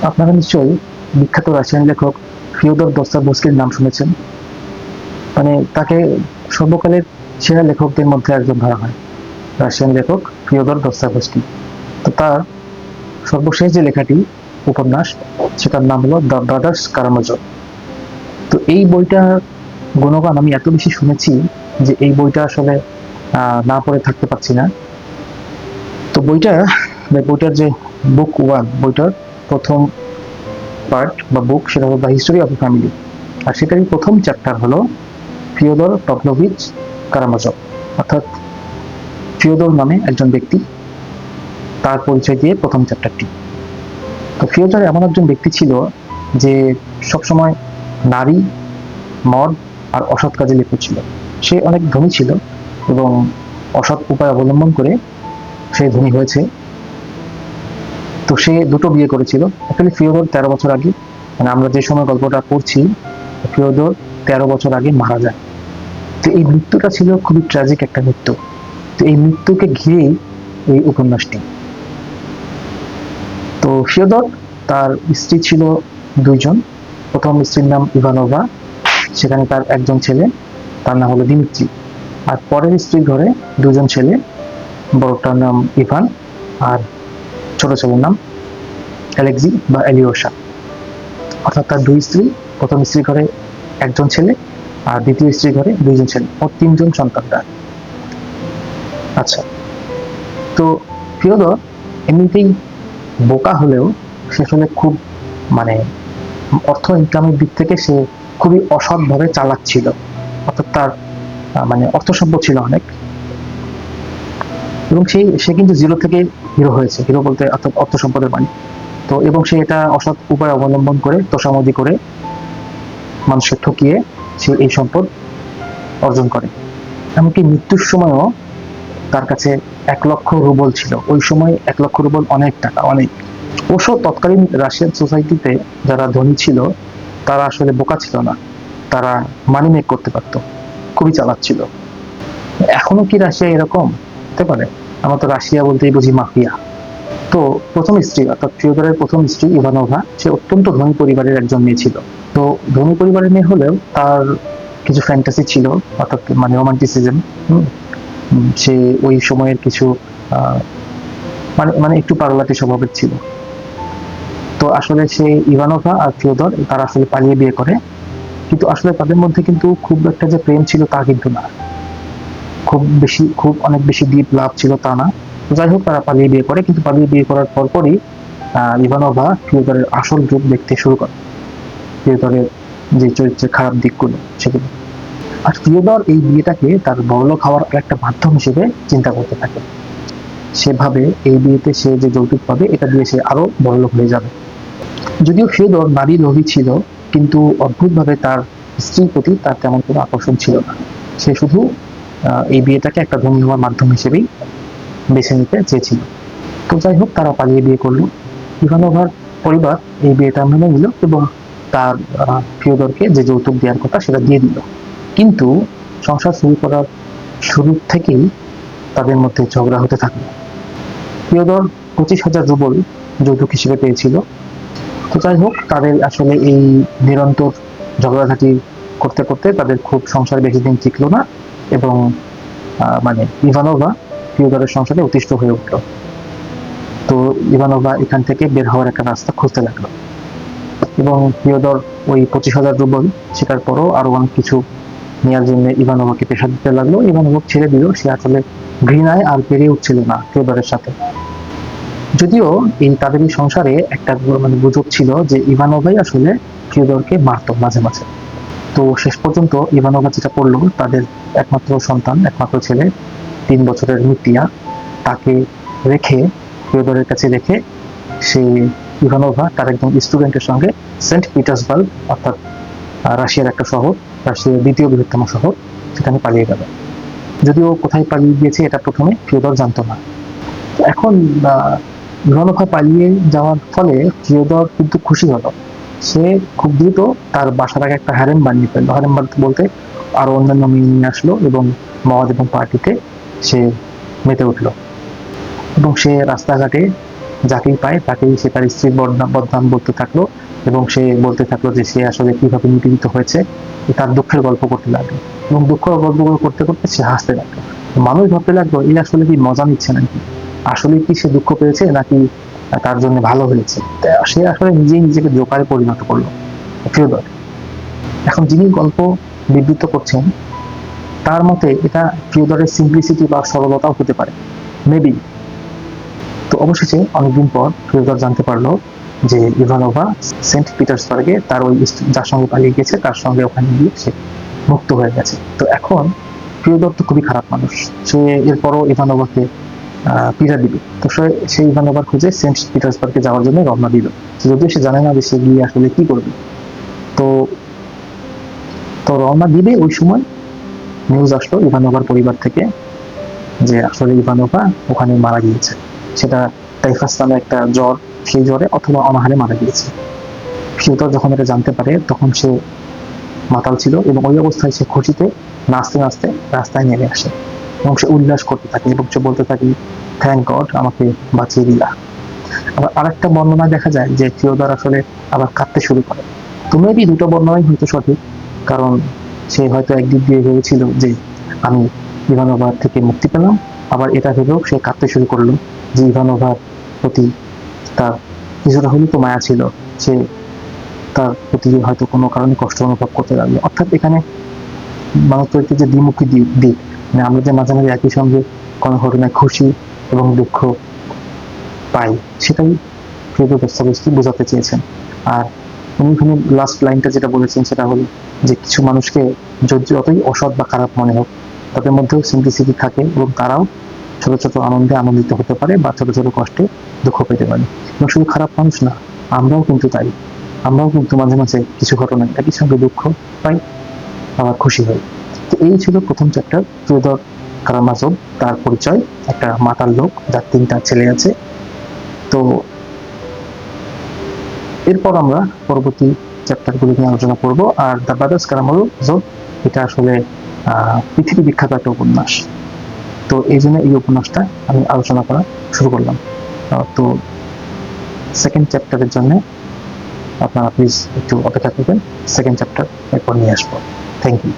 আপনারা নিশ্চয়ই বিখ্যাত রাশিয়ান লেখক ফিওদর দস্তয়েভস্কির নাম শুনেছেন। মানে তাকে সর্বকালের সেরা লেখকদের মধ্যে একজন ধরা হয়, রাশিয়ান লেখক ফিওদর দস্তয়েভস্কি। তো তার সর্বশেষ যে লেখাটি উপন্যাস, সেটার নাম হলো দ্য ব্রাদার্স কারামাজভ। তো এই বইটার গুণগান আমি এত বেশি শুনেছি যে এই বইটা আসলে না পড়ে থাকতে পারছি না। তো বইটার যে বুক ওয়ান, বইটার প্রথম পার্ট বা বুক, সেটা হলো the history of the family. আর সেটারই প্রথম চ্যাপ্টার হলো ফিওদর পভলোভিচ কারামাজভ, অর্থাৎ ফিওদর নামে একজন ব্যক্তি, তার পরিচয় দিয়ে প্রথম চ্যাপ্টারটি। তো ফিওদর এমন একজন ব্যক্তি ছিল যে সবসময় নারী, মদ আর অসৎ কাজে লিপ্ত ছিল। সে অনেক ধনী ছিল এবং অসৎ উপায় অবলম্বন করে সে ধনী হয়েছে। তো সে দুটো বিয়ে করেছিল। অ্যাকচুয়ালি ফিওদর 13 বছর আগে, মানে আমরা যে সময় গল্পটা পড়ছি, ফিওদর 13 বছর আগে মারা যায়। তো এই মৃত্যুটা ছিল খুবই ট্র্যাজিক একটা মৃত্যু। তো এই মৃত্যুকে ঘিরেই এই উপন্যাসটি। তো ফিওদর, তার স্ত্রী ছিল দুইজন। প্রথম স্ত্রীর নাম ইভানোভা, সেখানে তার একজন ছেলে, তার নাম হলো দিমিত্রি। আর পরের স্ত্রীর ঘরে দুজন ছেলে, বড়টার নাম ইভান আর ছোট ছেলের নাম অ্যালেক্সি বা এলিওসা। অর্থাৎ তার দুই স্ত্রী, প্রথম স্ত্রীর ঘরে একজন ছেলে আর দ্বিতীয় স্ত্রীর ঘরে দুইজন ছেলে, ও তিনজন সন্তান তার। আচ্ছা, তো ফিওদর এমনিতেই বোকা হলেও সে আসলে খুব, মানে অর্থ ইনকামের দিক থেকে সে খুবই অসৎভাবে চালাক ছিল। অর্থাৎ তার মানে অর্থ সম্পদ ছিল অনেক, এবং সে কিন্তু জিরো থেকে হিরো হয়েছে। হিরো বলতে অর্থাৎ অর্থ সম্পদের মানে। তো এবং সে এটা অসৎ উপায় অবলম্বন করে, তোষামোদি করে, মানুষকে ঠকিয়ে সে এই সম্পদ অর্জন করে। এমনকি মৃত্যুর সময়ও তার কাছে 1 লক্ষ রুবল ছিল। ওই সময় 1 লক্ষ রুবল অনেক টাকা, অনেক। অবশ্য তৎকালীন রাশিয়ান সোসাইটিতে যারা ধনী ছিল তারা আসলে বোকা ছিল না, তারা মানি মেক করতে পারতো, খুবই চালাক ছিল। এখনো কি রাশিয়া এরকম হতে পারে? আমরা তো রাশিয়া বলতেই বুঝি মাফিয়া। তো প্রথম স্ত্রী, অর্থাৎ ফিওদরের প্রথম স্ত্রী ইভানোভা, সে অত্যন্ত ধনী পরিবারের একজন মেয়ে ছিল। তো ধনী পরিবারের মেয়ে হলেও তার কিছু ফ্যান্টাসি ছিল, অর্থাৎ মানে রোমান্টিসিজম। সে ওই সময়ের কিছু আহ, মানে মানে একটু পাগলাটে স্বভাবের ছিল। তো আসলে সে ইভানোভা আর ফিওদর তারা আসলে পালিয়ে বিয়ে করে। কিন্তু আসলে তাদের মধ্যে কিন্তু খুব একটা যে প্রেম ছিল তা কিন্তু না, খুব অনেক বেশি ডিপ লাভ ছিল তা না। তো যাই হোক, তারা পালিয়ে বিয়ে করে, কিন্তু পালিয়ে বিয়ে করার পরপরই ইভানোভা ফিওদরের আসল রূপ দেখতে শুরু করে, ফিওদরের যে চরিত্রের খারাপ দিকগুলো সেগুলো। আর ফিওদর এই বিয়েটাকে তার বড়লোক হওয়ার একটা মাধ্যম হিসেবে চিন্তা করতে থাকে। সে ভাবে এই বিয়েতে সে যে যৌতুক পাবে এটা দিয়ে সে আরো বড়লোক হয়ে যাবে। যদিও ফিওদর নারী লোভী ছিল, কিন্তু অদ্ভুতভাবে তার স্ত্রীর প্রতি তার তেমন কোনো আকর্ষণ ছিল না। সে শুধু এই বিয়েটাকে একটা ধনী হওয়ার মাধ্যম হিসেবেই বেছে নিতে চেয়েছিল। তো যাই হোক, তারা পালিয়ে বিয়ে করলো। ইভানোভার পরিবার এই বিয়েটা মেনে নিল এবং তার ফিওদরকে যে যৌতুক দেওয়ার কথা সেটা দিয়ে দিল। কিন্তু সংসার শুরু করার শুরু থেকেই তাদের মধ্যে ঝগড়া হতে থাকলো। ফিওদর 25,000 রুবল যৌতুক হিসেবে পেয়েছিল। তো যাই হোক, তাদের আসলে এই নিরন্তর ঝগড়াঝাটি করতে করতে তাদের খুব সংসার বেশি দিন টিকলো না, এবং মানে ইভানোভা ফিওদরের সংসারে অতিষ্ঠ হয়ে উঠলো। তো ইভানোভা এখান থেকে বের হওয়ার একটা রাস্তা খুঁজতে লাগলো, এবং ফিওদর ওই 25,000 রুবল সেটার পরও আরো অনেক কিছু নেওয়ার জন্য ইভানোভাকে পেশা দিতে লাগলো। ইভানোভা ছেড়ে দিল, সে আসলে ঘৃণায় আর পেরিয়ে উঠছিল না ফিওদরের সাথে। যদিও তাদের এই সংসারে একটা মানে গুজব ছিল যে ইভানোভাই আসলে ফিওদরকে মারতো মাঝে মাঝে। তো শেষ পর্যন্ত ইভানোভা যেটা করলো, তাদের একমাত্র সন্তান, একমাত্র ছেলে, 3 বছরের মিতিয়া, তাকে রেখে, ফিওদরের কাছে রেখে, সে ইভানোভা তার একজন স্টুডেন্টের সঙ্গে সেন্ট পিটার্সবার্গ, অর্থাৎ রাশিয়ার একটা শহর, রাশিয়ার দ্বিতীয় বৃহত্তম শহর, সেখানে পালিয়ে গেল। যদিও কোথায় পালিয়ে গিয়েছে এটা প্রথমে ফিওদর জানতো না। এখন ইভানোভা পালিয়ে যাওয়ার ফলে ফিওদর কিন্তু খুশি হলো। সে খুব দ্রুত তার বাসার আগে একটা হ্যারেম বানিয়ে ফেললো। হ্যারেম বলতে আরো অন্যান্য মেয়ে নিয়ে আসলো এবং মদ এবং পার্টিতে সে মেতে উঠলো। এবং সে রাস্তাঘাটে যাকেই পায় তাকেই সে তার স্ত্রীর বদনাম বলতে থাকলো, এবং সে বলতে থাকলো যে সে আসলে কিভাবে নিপীড়িত হয়েছে, তার দুঃখের গল্প করতে লাগলো, এবং দুঃখের গল্পগুলো করতে করতে সে হাসতে লাগলো। মানুষ ভাবতে লাগলো এই আসলে কি মজা নিচ্ছে নাকি, আসলে কি সে দুঃখ পেয়েছে নাকি তার জন্য ভালো হয়েছে। সে আসলে নিজেই নিজেকে জোকারে পরিণত করলো ফিওদর। এখন যিনি গল্প বিবৃত করছেন তার মতে এটা ফিওদরের সিম্পলিসিটি বা সরলতাও হতে পারে, মেবি। তো অবশেষে অনেকদিন পর ফিওদর জানতে পারলো যে ইভানোভা সেন্ট পিটার্সবার্গে তার ওই যার সঙ্গে পালিয়ে গেছে তার সঙ্গে ওখানে গিয়ে সে মুক্ত হয়ে গেছে। তো এখন ফিওদর তো খুবই খারাপ মানুষ, সে এরপরও ইভানোভাকে পীড়া দিবে। তো সেই ইভানোভার খুঁজে সেন্ট পিটার্সবার্গে যাওয়ার জন্য রওনা দিল, যদিও সে জানে না যে সে গিয়ে আসলে কি করবে। তো তো রওনা দিবে ওই সময় নিউজ আসলো ইভানোভার পরিবার থেকে যে আসলে ইভানোভা ওখানে মারা গিয়েছে। সেটা টাইফাস নামে একটা জ্বর, সেই জ্বরে অথবা অনাহারে মারা গিয়েছে। ফিওদর যখন এটা জানতে পারে তখন সে মাতাল ছিল, এবং ওই অবস্থায় সে খুশিতে নাচতে নাচতে রাস্তায় নেমে আসে, এবং সে উল্লাস করতে থাকে এবং সে বলতে থাকে থ্যাংক গড আমাকে বাঁচিয়ে দিলা। আবার আরেকটা বর্ণনায় দেখা যায় যে ফিওদর আসলে আবার কাঁদতে শুরু করে। তো মেবি দুটো বর্ণনাই হয়তো সঠিক, কারণ সে হয়তো একদিক দিয়ে ভেবেছিল যে আমি ইভানোভার থেকে মুক্তি পেলাম, আবার এটা ভেবেও সে কাঁদতে শুরু করলো যে ইভানোভার প্রতি তার কিছুটা হলেও তো মায়া ছিল, সে তার প্রতি হয়তো কোনো কারণে কষ্ট অনুভব করতে লাগলো। অর্থাৎ এখানে মানব চরিত্রের যে দ্বিমুখী দিক, মানে আমরা যে মাঝে মাঝে একই সঙ্গে কোনো ঘটনায় খুশি এবং দুঃখ পাই, সেটাই ফিওদর দস্তয়েভস্কি বোঝাতে চেয়েছেন। আর উনি এখানে লাস্ট লাইনটা যেটা বলেছেন সেটা হলো যে কিছু মানুষকে যতই অসৎ বা খারাপ মনে হোক তাদের মধ্যেও সিম্পলিসিটি থাকে, এবং তারাও ছোট ছোট আনন্দে আনন্দিত হতে পারে বা ছোট ছোট কষ্টে দুঃখ পেতে পারে। এবং শুধু খারাপ মানুষ না, আমরাও কিন্তু তাই, আমরাও কিন্তু মাঝে মাঝে কিছু ঘটনায় একই সঙ্গে দুঃখ পাই আবার খুশি হই। তো এই ছিল প্রথম চ্যাপ্টার, ফিওদর কারামাজভ, তার পরিচয়, একটা মাতাল লোক যার 3টা ছেলে আছে। তো এরপর আমরা পরবর্তী চ্যাপ্টারগুলো নিয়ে আলোচনা করব। আর দ্য ব্রাদার্স কারামাজভ এটা আসলে পৃথিবী বিখ্যাত একটা উপন্যাস, তো এই জন্য এই উপন্যাসটা আমি আলোচনা করা শুরু করলাম। তো সেকেন্ড চ্যাপ্টারের জন্য আপনারা প্লিজ একটু অপেক্ষা করবেন, সেকেন্ড চ্যাপ্টার এরপর নিয়ে আসবো। Thank you.